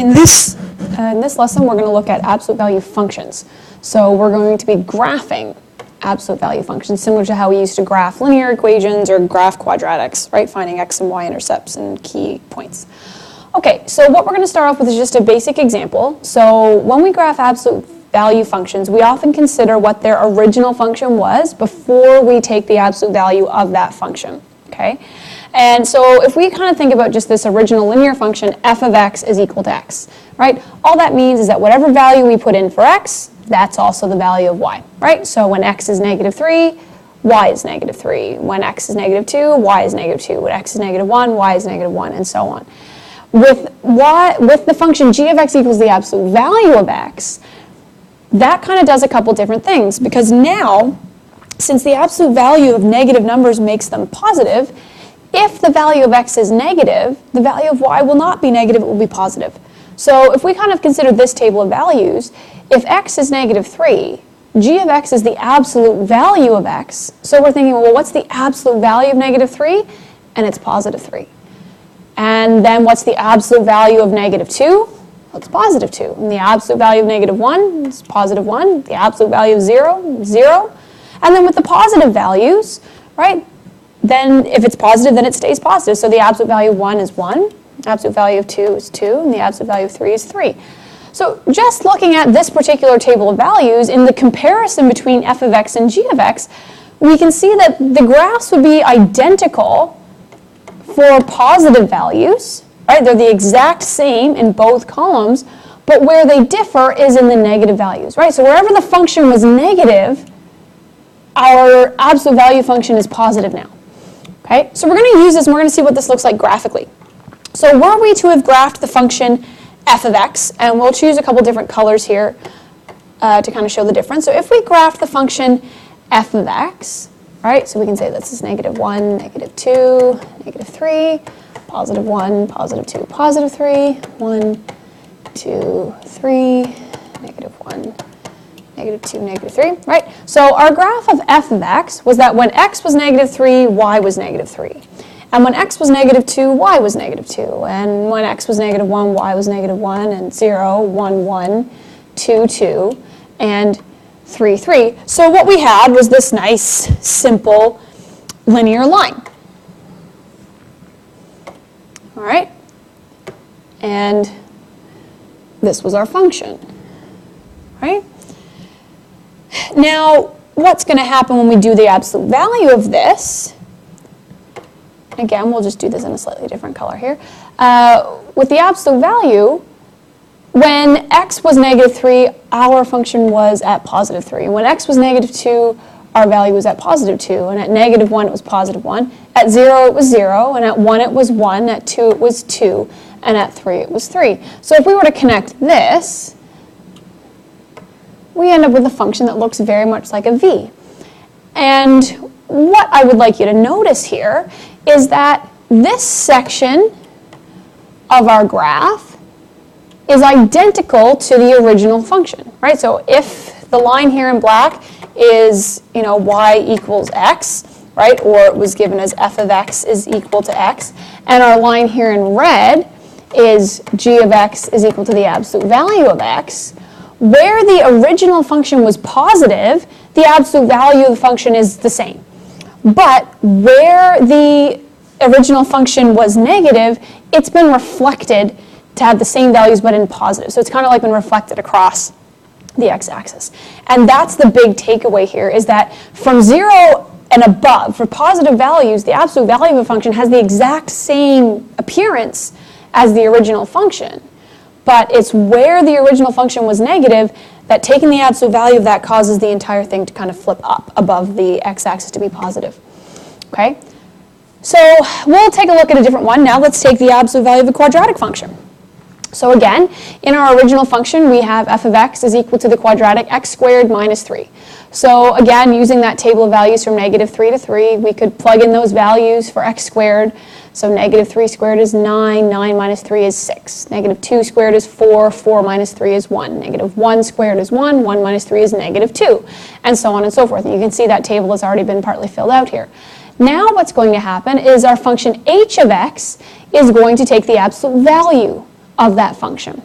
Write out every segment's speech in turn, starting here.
in this lesson, we're going to look at absolute value functions. So we're going to be graphing absolute value functions, similar to how we used to graph linear equations or graph quadratics, right? Finding x and y intercepts and key points. Okay, so what we're going to start off with is just a basic example. So when we graph absolute value functions, we often consider what their original function was before we take the absolute value of that function, okay? And so if we kind of think about just this original linear function, f of x is equal to x, right? All that means is that whatever value we put in for x, that's also the value of y, right? So when x is negative 3, y is negative 3. When x is negative 2, y is negative 2. When x is negative 1, y is negative 1, and so on. With the function g of x equals the absolute value of x, that kind of does a couple different things, because now, since the absolute value of negative numbers makes them positive, if the value of x is negative, the value of y will not be negative, it will be positive. So if we kind of consider this table of values, if x is negative 3, g of x is the absolute value of x. So we're thinking, well, what's the absolute value of negative 3? And it's positive 3. And then what's the absolute value of negative 2? Well, it's positive 2. And the absolute value of negative 1 is positive 1. The absolute value of 0, 0. And then with the positive values, right, then if it's positive, then it stays positive. So the absolute value of 1 is 1, the absolute value of 2 is 2, and the absolute value of 3 is 3. So just looking at this particular table of values, in the comparison between f of x and g of x, we can see that the graphs would be identical for positive values, right? They're the exact same in both columns, but where they differ is in the negative values, right? So wherever the function was negative, our absolute value function is positive now. Okay, so we're going to use this and we're going to see what this looks like graphically. So were we to have graphed the function f of x, and we'll choose a couple different colors here to kind of show the difference. So if we graph the function f of x, right, so we can say this is negative 1, negative 2, negative 3, positive 1, positive 2, positive 3, 1, 2, 3, negative 1, negative 2, negative 3, right? So our graph of f of x was that when x was negative 3, y was negative 3. And when x was negative 2, y was negative 2. And when x was negative 1, y was negative 1, and 0, 1, 1, 2, 2, and 3, 3. So what we had was this nice, simple, linear line. All right? And this was our function, right? Now, what's going to happen when we do the absolute value of this? Again, we'll just do this in a slightly different color here. With the absolute value, when x was negative 3, our function was at positive 3. And when x was negative 2, our value was at positive 2. And at negative 1, it was positive 1. At 0, it was 0. And at 1, it was 1. At 2, it was 2. And at 3, it was 3. So if we were to connect this, we end up with a function that looks very much like a v. And what I would like you to notice here is that this section of our graph is identical to the original function, right? So if the line here in black is, y equals x, right? Or it was given as f of x is equal to x, and our line here in red is g of x is equal to the absolute value of x, where the original function was positive, the absolute value of the function is the same. But where the original function was negative, it's been reflected to have the same values but in positive. So it's kind of like been reflected across the x-axis. And that's the big takeaway here, is that from 0 and above, for positive values, the absolute value of a function has the exact same appearance as the original function. But it's where the original function was negative that taking the absolute value of that causes the entire thing to kind of flip up above the x-axis to be positive. Okay? So we'll take a look at a different one. Now let's take the absolute value of a quadratic function. So again, in our original function, we have f of x is equal to the quadratic x squared minus 3. So again, using that table of values from negative 3 to 3, we could plug in those values for x squared. So negative 3 squared is 9, 9 minus 3 is 6. Negative 2 squared is 4, 4 minus 3 is 1. Negative 1 squared is 1, 1 minus 3 is negative 2, and so on and so forth. And you can see that table has already been partly filled out here. Now what's going to happen is our function h of x is going to take the absolute value of that function.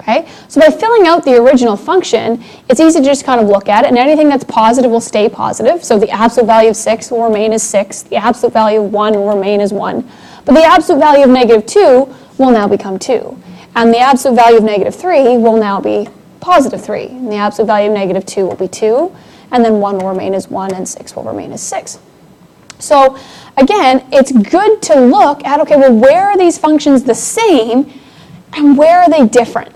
Okay, so by filling out the original function, it's easy to just kind of look at it, and anything that's positive will stay positive. So the absolute value of 6 will remain as 6, the absolute value of 1 will remain as 1, but the absolute value of negative 2 will now become 2, and the absolute value of negative 3 will now be positive 3, and the absolute value of negative 2 will be 2, and then 1 will remain as 1, and 6 will remain as 6. So again, it's good to look at, okay, well, where are these functions the same, and where are they different?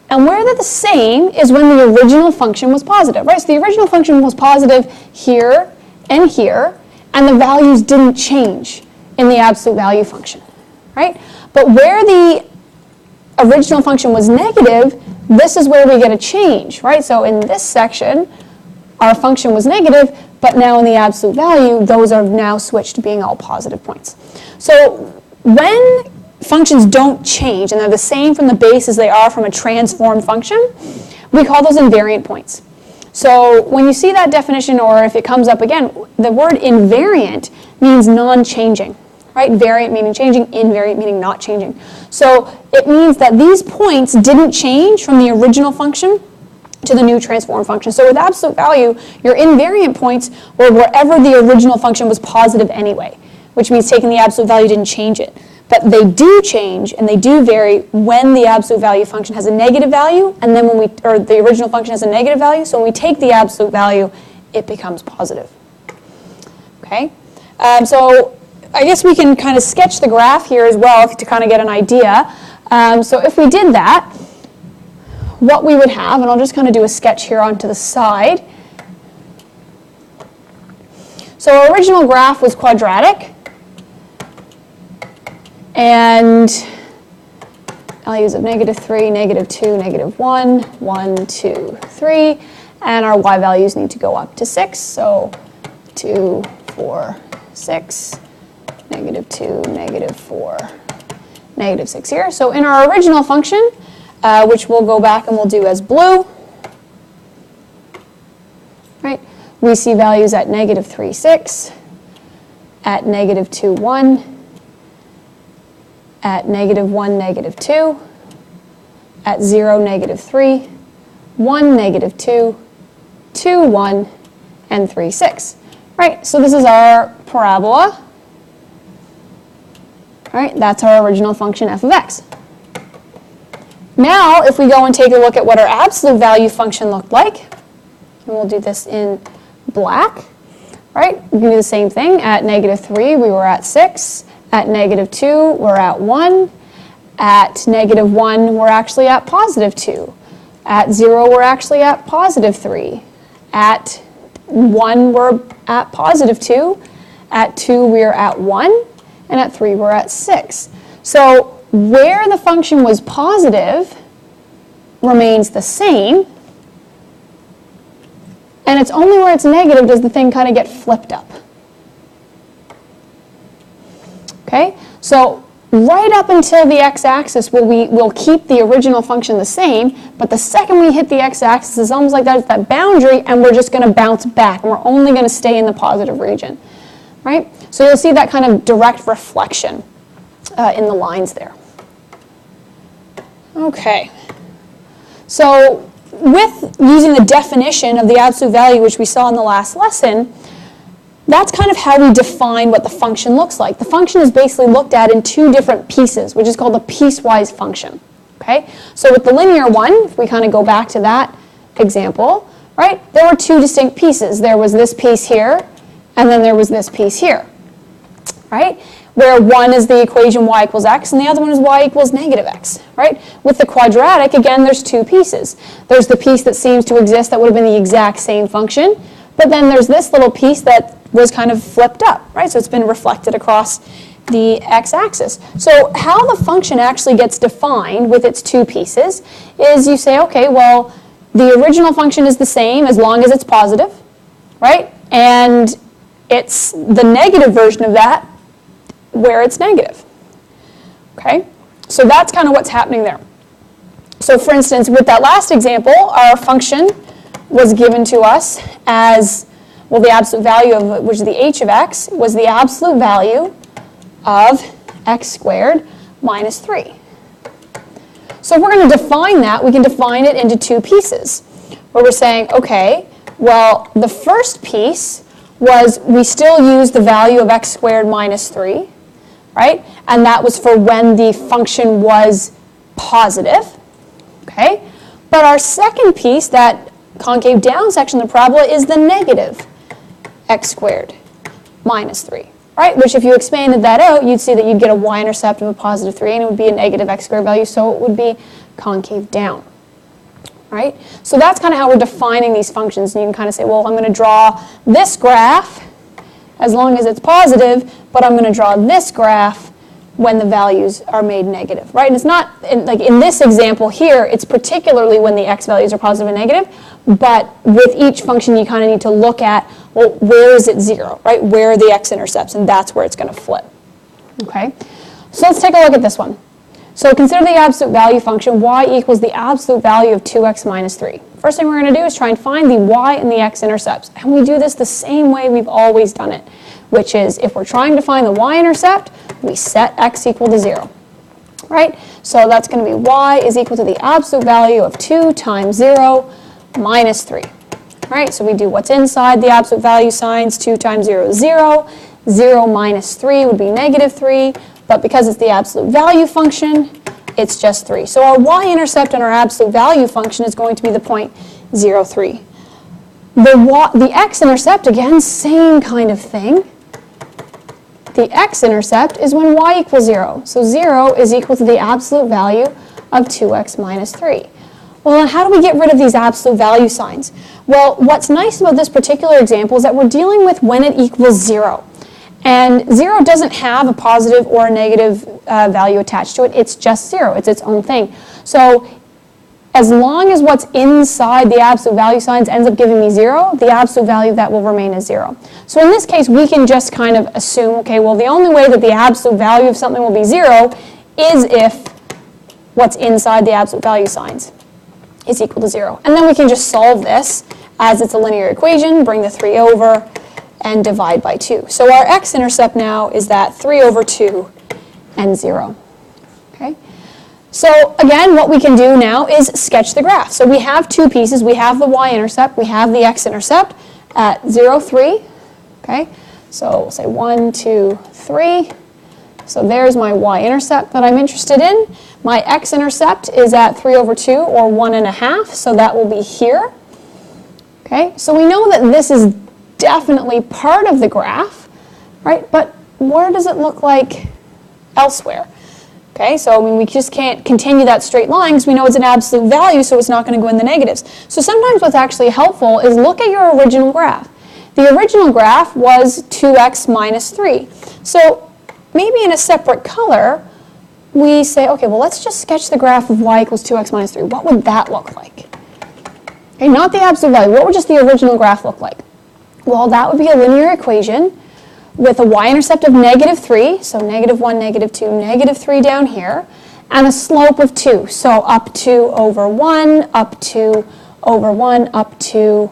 And where they're the same is when the original function was positive, right? So the original function was positive here, and the values didn't change in the absolute value function, right? But where the original function was negative, this is where we get a change, right? So in this section, our function was negative, but now in the absolute value, those are now switched to being all positive points. So when functions don't change and they're the same from the base as they are from a transformed function, we call those invariant points. So when you see that definition, or if it comes up again, the word invariant means non-changing, right? Variant meaning changing, invariant meaning not changing. So it means that these points didn't change from the original function to the new transformed function. So with absolute value, your invariant points were wherever the original function was positive anyway, which means taking the absolute value didn't change it. But they do change and they do vary when the absolute value function has a negative value, and then when the original function has a negative value, so when we take the absolute value, it becomes positive. Okay? So I guess we can kind of sketch the graph here as well to kind of get an idea. So if we did that, what we would have, and I'll just kind of do a sketch here onto the side. So our original graph was quadratic, and values of negative 3, negative 2, negative 1, 1, 2, 3, and our y values need to go up to 6, so 2, 4, 6, negative 2, negative 4, negative 6 here. So in our original function, which we'll go back and we'll do as blue, right? We see values at negative 3, 6, at negative 2, 1, at negative 1, negative 2, at 0, negative 3, 1, negative 2, 2, 1, and 3, 6. Right, so this is our parabola. All right, that's our original function f of x. Now, if we go and take a look at what our absolute value function looked like, and we'll do this in black, right? We can do the same thing. At negative 3, we were at 6. At negative 2, we're at 1. At negative 1, we're actually at positive 2. At 0, we're actually at positive 3. At 1, we're at positive 2. At 2, we're at 1. And at 3, we're at 6. So where the function was positive remains the same, and it's only where it's negative does the thing kind of get flipped up. Okay, so right up until the x-axis, we'll keep the original function the same, but the second we hit the x-axis, it's almost like that's that boundary, and we're just going to bounce back, and we're only going to stay in the positive region, right? So you'll see that kind of direct reflection in the lines there. Okay, so with using the definition of the absolute value, which we saw in the last lesson, that's kind of how we define what the function looks like. The function is basically looked at in two different pieces, which is called a piecewise function. Okay, so with the linear one, if we kind of go back to that example, right, there were two distinct pieces. There was this piece here, and then there was this piece here, right? Where one is the equation y equals x, and the other one is y equals negative x, right? With the quadratic, again, there's two pieces. There's the piece that seems to exist that would have been the exact same function, but then there's this little piece that was kind of flipped up, right? So it's been reflected across the x-axis. So how the function actually gets defined with its two pieces is you say, okay, well, the original function is the same as long as it's positive, right? And it's the negative version of that where it's negative, okay? So that's kind of what's happening there. So for instance, with that last example, our function was given to us as, well, the absolute value of, which is the h of x, was the absolute value of x squared minus 3. So if we're going to define that, we can define it into two pieces, where we're saying, okay, well, the first piece was we still use the value of x squared minus 3, right? And that was for when the function was positive, okay? But our second piece, that concave down section of the parabola, is the negative x squared minus 3, right? Which if you expanded that out, you'd see that you'd get a y-intercept of a positive 3, and it would be a negative x squared value, so it would be concave down, right? So that's kind of how we're defining these functions, and you can kind of say, well, I'm going to draw this graph as long as it's positive, but I'm going to draw this graph when the values are made negative, right? And it's not, like in this example here, it's particularly when the x values are positive and negative, but with each function you kind of need to look at, well, where is it 0, right? Where are the x-intercepts, and that's where it's going to flip, okay? So let's take a look at this one. So consider the absolute value function, y equals the absolute value of 2x minus 3. First thing we're going to do is try and find the y and the x-intercepts, and we do this the same way we've always done it, which is if we're trying to find the y-intercept, we set x equal to 0, right? So that's going to be y is equal to the absolute value of 2 times 0 minus 3, right? So we do what's inside the absolute value signs. 2 times 0 is 0. 0 minus 3 would be negative 3, but because it's the absolute value function, it's just 3. So our y-intercept on our absolute value function is going to be the point 0, 3. The x-intercept, again, same kind of thing. The x-intercept is when y equals 0. So 0 is equal to the absolute value of 2x minus 3. Well, then how do we get rid of these absolute value signs? Well, what's nice about this particular example is that we're dealing with when it equals 0. And 0 doesn't have a positive or a negative value attached to it. It's just 0. It's its own thing. So as long as what's inside the absolute value signs ends up giving me 0, the absolute value of that will remain as 0. So in this case, we can just kind of assume, okay, well, the only way that the absolute value of something will be 0 is if what's inside the absolute value signs is equal to 0. And then we can just solve this as it's a linear equation, bring the 3 over, and divide by 2. So our x-intercept now is that 3 over 2 and 0. Okay? So again, what we can do now is sketch the graph. So we have two pieces. We have the y-intercept. We have the x-intercept at 0, 3. Okay? So we'll say 1, 2, 3. So there's my y-intercept that I'm interested in. My x-intercept is at 3 over 2, or 1.5, so that will be here. Okay? So we know that this is definitely part of the graph, right? But where does it look like elsewhere? Okay, so I mean, we just can't continue that straight line because we know it's an absolute value, so it's not going to go in the negatives. So sometimes what's actually helpful is look at your original graph. The original graph was 2x minus 3. So maybe in a separate color, we say, okay, well, let's just sketch the graph of y equals 2x minus 3. What would that look like? Okay, not the absolute value. What would just the original graph look like? Well, that would be a linear equation with a y-intercept of negative 3, so negative 1, negative 2, negative 3 down here, and a slope of 2, so up 2 over 1, up 2 over 1, up 2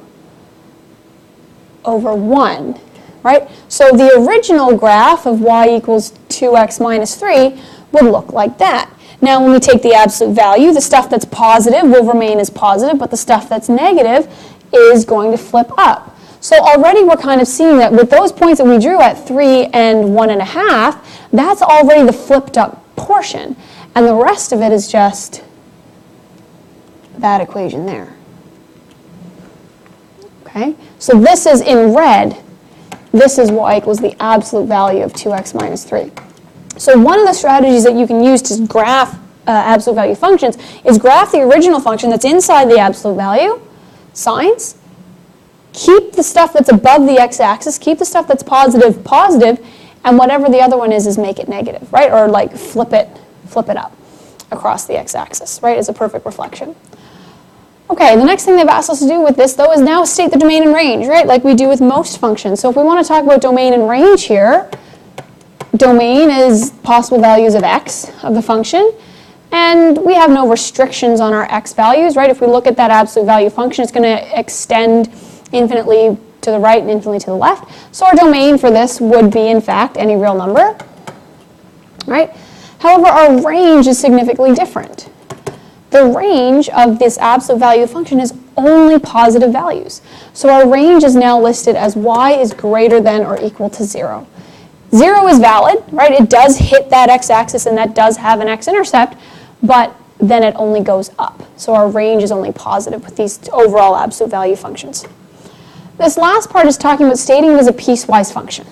over 1, right? So the original graph of y equals 2x minus 3 would look like that. Now, when we take the absolute value, the stuff that's positive will remain as positive, but the stuff that's negative is going to flip up. So already we're kind of seeing that with those points that we drew at 3 and 1.5, that's already the flipped up portion. And the rest of it is just that equation there. Okay? So this is in red. This is y equals the absolute value of 2x minus 3. So one of the strategies that you can use to graph absolute value functions is graph the original function that's inside the absolute value signs. Keep the stuff that's above the x-axis, keep the stuff that's positive, positive, and whatever the other one is make it negative, right? Or like flip it up across the x-axis, right? As a perfect reflection. Okay, the next thing they've asked us to do with this, though, is now state the domain and range, right? Like we do with most functions. So if we want to talk about domain and range here, domain is possible values of x of the function, and we have no restrictions on our x values, right? If we look at that absolute value function, it's going to extend infinitely to the right and infinitely to the left. So our domain for this would be, in fact, any real number, right? However, our range is significantly different. the range of this absolute value function is only positive values. So our range is now listed as y is greater than or equal to 0. 0 is valid, right? It does hit that x-axis and that does have an x-intercept, but then it only goes up. So our range is only positive with these overall absolute value functions. This last part is talking about stating it as a piecewise function.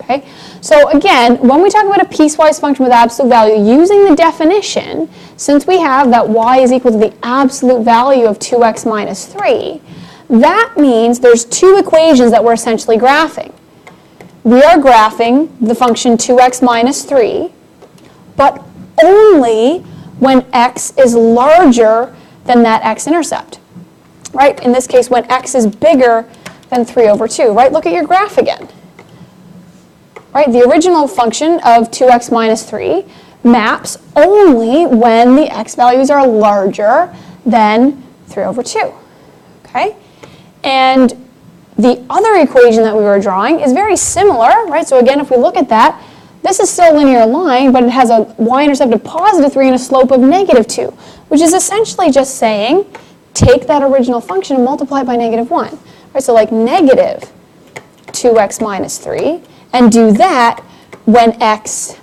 Okay? So again, when we talk about a piecewise function with absolute value, using the definition, since we have that y is equal to the absolute value of 2x minus 3, that means there's two equations that we're essentially graphing. We are graphing the function 2x minus 3, but only when x is larger than that x-intercept. Right? In this case, when x is bigger than 3 over 2. Right? Look at your graph again. Right? The original function of 2x minus 3 maps only when the x values are larger than 3 over 2. Okay? And the other equation that we were drawing is very similar, right? So again, if we look at that, this is still a linear line, but it has a y-intercept of positive 3 and a slope of negative 2, which is essentially just saying, take that original function and multiply it by negative 1. Right? So like negative 2x minus 3, and do that when x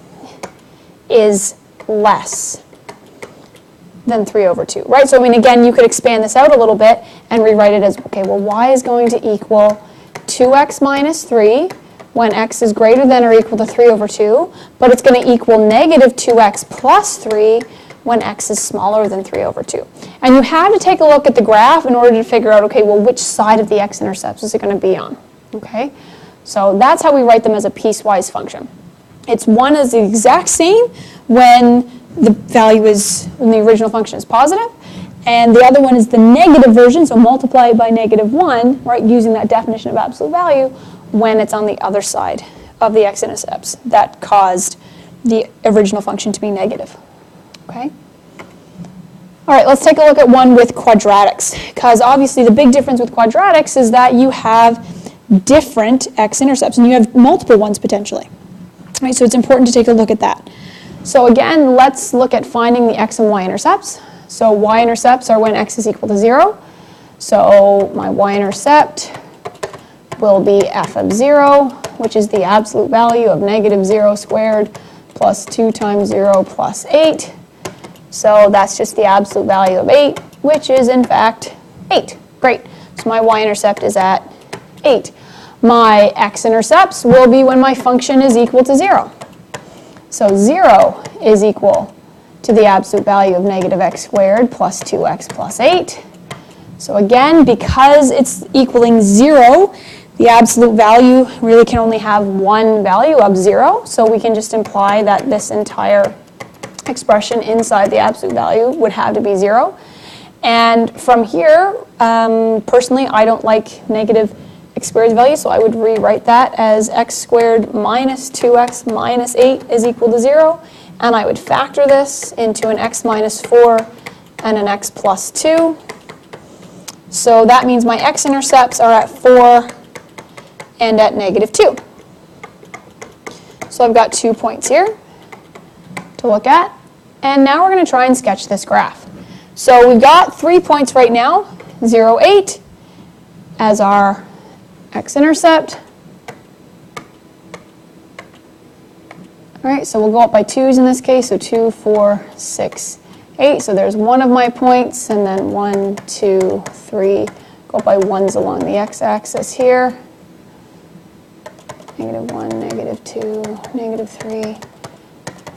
is less than 3 over 2, right? So I mean, again, you could expand this out a little bit and rewrite it as, okay, well, y is going to equal 2x minus 3 when x is greater than or equal to 3 over 2, but it's going to equal negative 2x plus 3 when x is smaller than 3 over 2. And you have to take a look at the graph in order to figure out, okay, well, which side of the x-intercepts is it going to be on, okay? So that's how we write them as a piecewise function. It's one is the exact same when the value is, when the original function is positive, and the other one is the negative version, so multiply by negative 1, right, using that definition of absolute value, when it's on the other side of the x-intercepts that caused the original function to be negative. Okay? All right, let's take a look at one with quadratics, because obviously the big difference with quadratics is that you have different x-intercepts, and you have multiple ones potentially. All right, so it's important to take a look at that. So again, let's look at finding the x and y-intercepts. So y-intercepts are when x is equal to 0. So my y-intercept will be f of 0, which is the absolute value of negative 0 squared plus 2 times 0 plus 8. So that's just the absolute value of 8, which is in fact 8. Great. So my y-intercept is at 8. My x-intercepts will be when my function is equal to 0. So 0 is equal to the absolute value of negative x squared plus 2x plus 8. So again, because it's equaling 0, the absolute value really can only have one value of 0. So we can just imply that this entire expression inside the absolute value would have to be 0. And from here, personally, I don't like negative x squared value, so I would rewrite that as x squared minus 2x minus 8 is equal to 0. And I would factor this into an x minus 4 and an x plus 2. So that means my x-intercepts are at 4 and at negative 2. So I've got 2 points here to look at. And now we're going to try and sketch this graph. So we've got 3 points right now, 0, 8 as our x-intercept. All right, so we'll go up by 2's in this case, so 2, 4, 6, 8. So there's one of my points, and then 1, 2, 3. Go up by 1's along the x-axis here. Negative 1, negative 2, negative 3,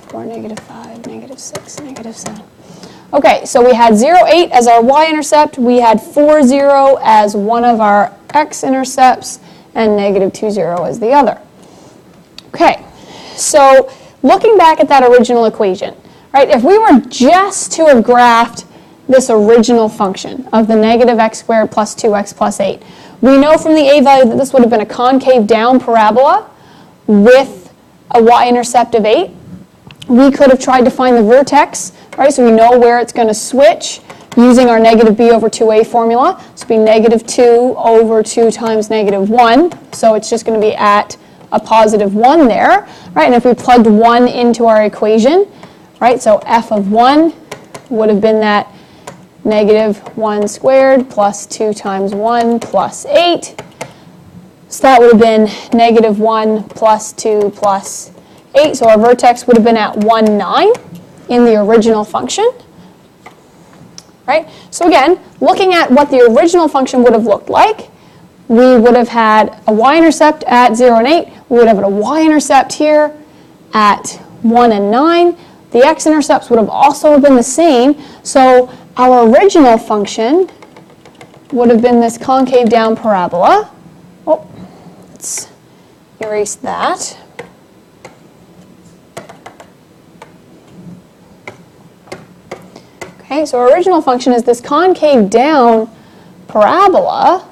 4, negative 5, negative 6, negative 7. Okay, so we had 0, 8 as our y-intercept. We had 4, 0 as one of our x-intercepts, and negative 2, 0 as the other. Okay, so looking back at that original equation, right, if we were just to have graphed this original function of the negative x squared plus 2x plus 8, we know from the a value that this would have been a concave down parabola with a y-intercept of 8. We could have tried to find the vertex, right, so we know where it's going to switch using our negative b over 2a formula. So it'd be negative 2 over 2 times negative 1. So it's just going to be at a positive 1 there, right? And if we plugged 1 into our equation, right, so f of 1 would have been that negative 1 squared plus 2 times 1 plus 8. So that would have been negative 1 plus 2 plus 8. So our vertex would have been at 1, 9 in the original function. Right? So again, looking at what the original function would have looked like, we would have had a y-intercept at 0 and 8. We would have a y-intercept here at 1 and 9. The x-intercepts would have also been the same. So our original function would have been this concave down parabola. Oh, let's erase that. Okay, so our original function is this concave down parabola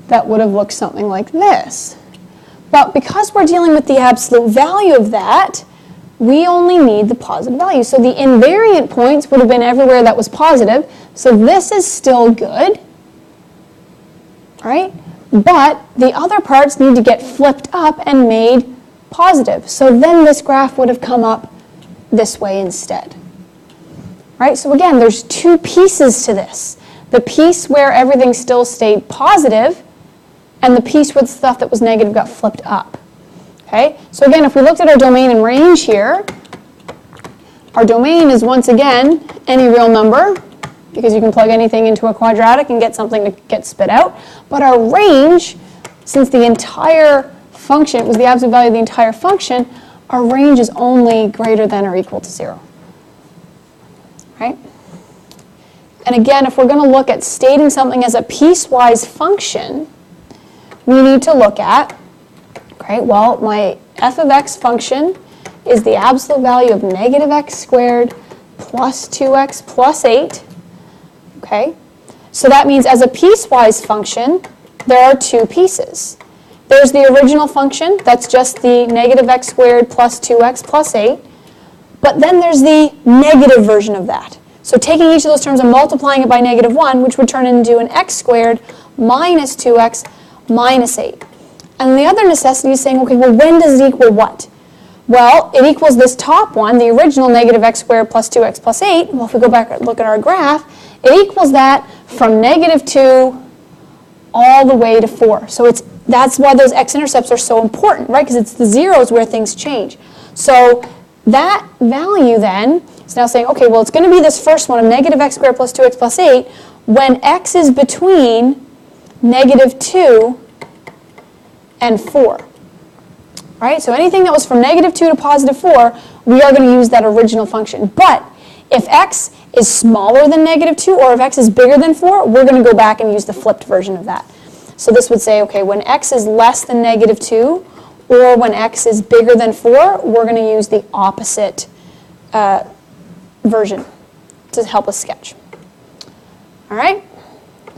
that would have looked something like this. But because we're dealing with the absolute value of that, we only need the positive value. So the invariant points would have been everywhere that was positive. So this is still good, right? But the other parts need to get flipped up and made positive. So then this graph would have come up this way instead. Right? So again, there's two pieces to this. The piece where everything still stayed positive, and the piece where the stuff that was negative got flipped up. Okay? So again, if we looked at our domain and range here, our domain is once again any real number, because you can plug anything into a quadratic and get something to get spit out. But our range, since the entire function was the absolute value of the entire function, our range is only greater than or equal to 0. Right? And again, if we're going to look at stating something as a piecewise function, we need to look at, okay, well, my f of x function is the absolute value of negative x squared plus 2x plus 8. Okay? So that means as a piecewise function, there are two pieces. There's the original function, that's just the negative x squared plus 2x plus 8. But then there's the negative version of that. So taking each of those terms and multiplying it by negative 1, which would turn into an x squared minus 2x minus 8. And the other necessity is saying, okay, well, when does it equal what? Well, it equals this top one, the original negative x squared plus 2x plus 8. Well, if we go back and look at our graph, it equals that from negative 2 all the way to 4. So that's why those x-intercepts are so important, right? Because it's the zeros where things change. So that value then is now saying, okay, well, it's going to be this first one of negative x squared plus 2x plus 8 when x is between negative 2 and 4. Right? So anything that was from negative 2 to positive 4, we are going to use that original function. But if x is smaller than negative 2 or if x is bigger than 4, we're going to go back and use the flipped version of that. So this would say, okay, when x is less than negative 2 or when x is bigger than 4, we're going to use the opposite version to help us sketch. All right?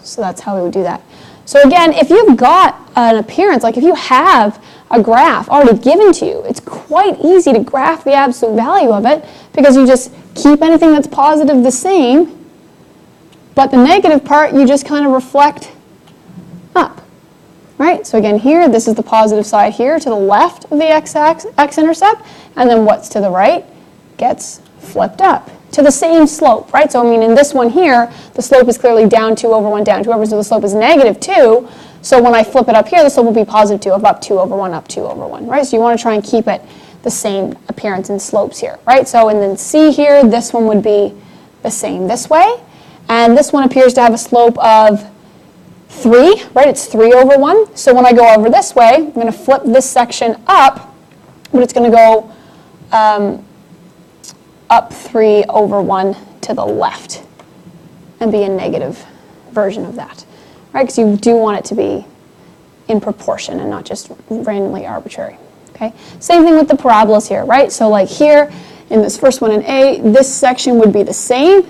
So that's how we would do that. So again, if you've got an appearance, like if you have a graph already given to you, it's quite easy to graph the absolute value of it because you just keep anything that's positive the same, but the negative part you just kind of reflect up. Right? So again here, this is the positive side here to the left of the x-intercept, and then what's to the right gets flipped up to the same slope, right? So I mean in this one here, the slope is clearly down 2 over 1, down 2 over, so the slope is negative 2. So when I flip it up here, the slope will be positive 2 of up 2 over 1, up 2 over 1, right? So you want to try and keep it the same appearance and slopes here, right? So and then C here, this one would be the same this way. And this one appears to have a slope of 3, right? It's 3 over 1. So when I go over this way, I'm going to flip this section up, but it's going to go up 3 over 1 to the left and be a negative version of that, right? Because you do want it to be in proportion and not just randomly arbitrary, okay? Same thing with the parabolas here, right? So like here, in this first one in A, this section would be the same,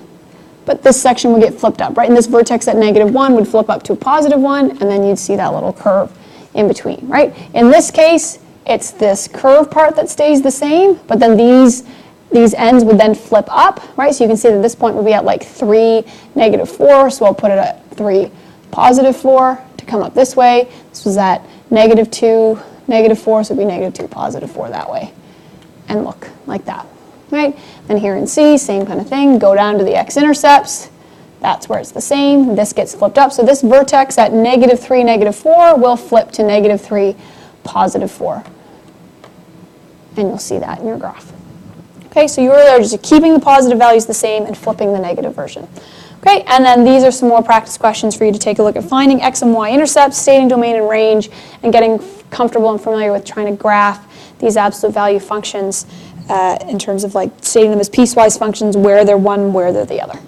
but this section would get flipped up, right? And this vertex at negative 1 would flip up to a positive 1, and then you'd see that little curve in between, right? In this case, it's this curve part that stays the same, but then these ends would then flip up, right? So you can see that this point would be at like 3, negative 4, so I'll put it at 3, positive 4 to come up this way. This was at negative 2, negative 4, so it would be negative 2, positive 4 that way. And look, like that. right? Then here in C, same kind of thing, go down to the x-intercepts. That's where it's the same. This gets flipped up. So this vertex at -3, -4 will flip to -3, +4. And you'll see that in your graph. Okay, so you are just keeping the positive values the same and flipping the negative version. Okay, and then these are some more practice questions for you to take a look at finding x and y intercepts, stating domain and range, and getting comfortable and familiar with trying to graph these absolute value functions in terms of like stating them as piecewise functions, where they're one, where they're the other.